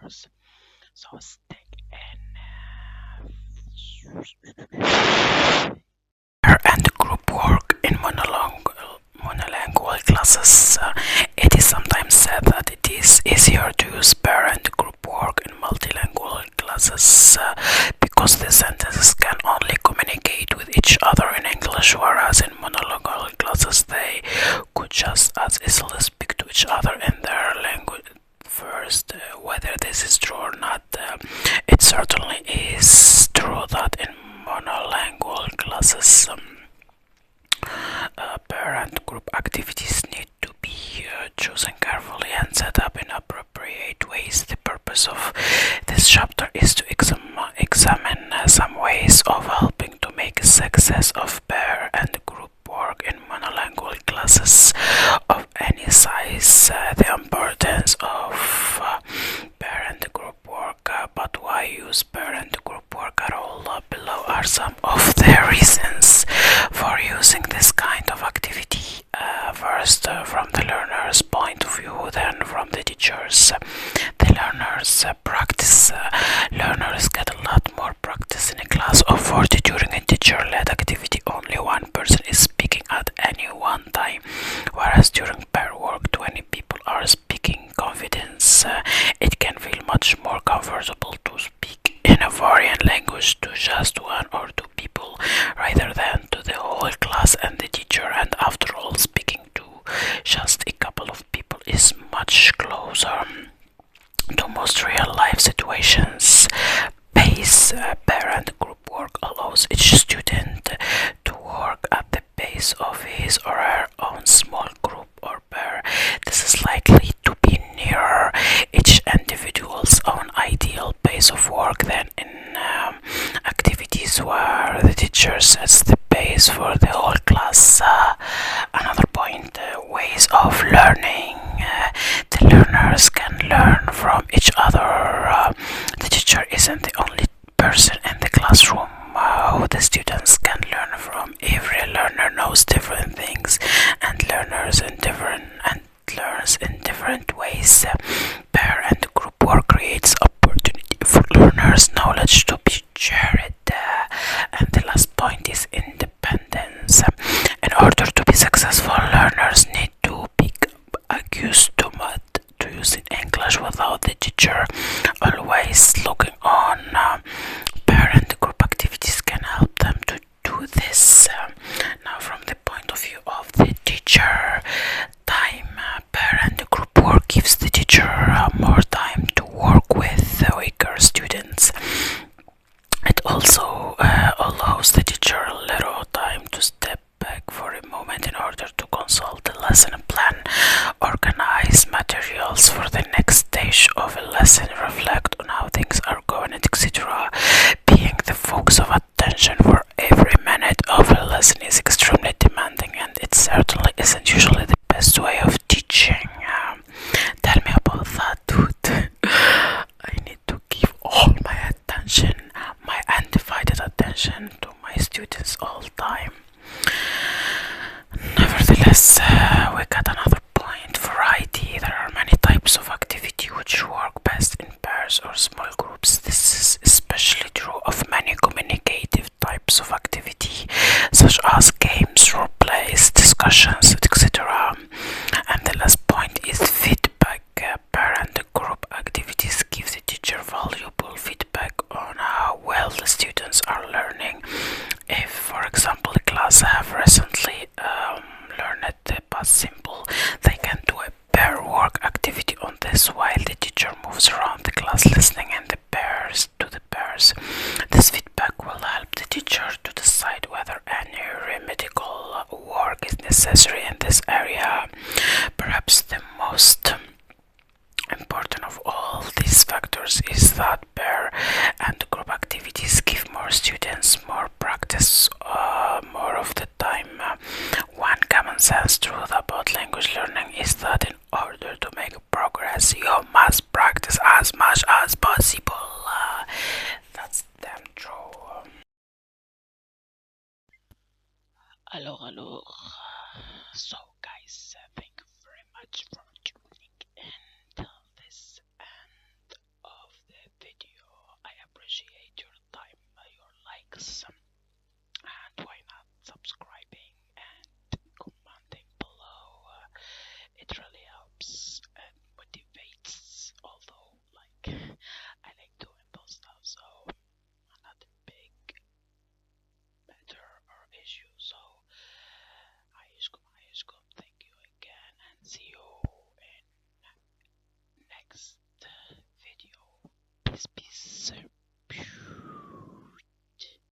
learners. So stick and group work in monolingual classes. It is sometimes said that it is easier to use pair and group work in multilingual classes because the sentences can only communicate with each other in English, whereas in monolingual classes they could just as easily speak to each other in their language. First, whether this is true or not, it certainly is true that in monolingual classes, parent group activities need to be chosen carefully and set up in appropriate ways. The purpose of this chapter is to examine some ways of helping to make a success of pair and group work in monolingual classes of any size, the importance of parent group work, but why use parent group work at all. Below are some of the reasons for using this kind of activity. First, from the learner's point of view, then from the teacher's. The learners practice. Learners get a lot more practice in a class of 40 during a teacher-led activity. Only one person is speaking at any one time, whereas during pair work 20 people are speaking. Confidence. It can feel much more comfortable to speak in a foreign language to just one or two people rather than to the whole class and the teacher, and after all, speaking to just a couple of people is much closer to most real life situations. Pace. Parent group work allows each student to work at the pace of his or her own small group or pair. This is likely to be nearer each individual's own ideal pace of work than in activities where the teacher sets the pace for the whole class. Another point, ways of learning. The learners can learn from each other. The teacher isn't the only person in the classroom who the students can learn from. Every learner knows different things and learns in different ways. Pair and group work creates opportunity for learners' knowledge to be shared. And the last point is independence. In order to be successful, learners need to be accustomed to using English without the teacher always looking on. Parent group activities can help them to do this. Now, from the point of view of the teacher, time. Parent group work gives the teacher more time to work with weaker students. It also allows the teacher a little time to step back for a moment in order to consult the lesson plan, organize materials for the next stage of a lesson, reflect on how things are going, etc. Being the focus of attention for every minute of a lesson is extremely demanding, and it certainly isn't usually the best way of teaching. Tell me about that, dude. I need to give all my attention, my undivided attention to my students all the time. Nevertheless, we got another point, variety. There are many types of activity which work best in pairs or small groups. This is especially true of many communicative types of activity, such as games, role plays, discussions, etc. And the last point is feedback. Parent group activities give the teacher valuable feedback on how well the students are learning. If, for example, a class have recently learned the past simple, they can do a pair work activity on this while the teacher moves around the class listening in the pairs to the pairs. This feedback will help the teacher to decide whether any remedial work is necessary in this area. Perhaps the most important of all these factors is that pair and group activities give more students more practice more of the time. One common sense truth about language learning is that in order to make progress, you must practice as much as possible. That's damn true. Alors, so guys,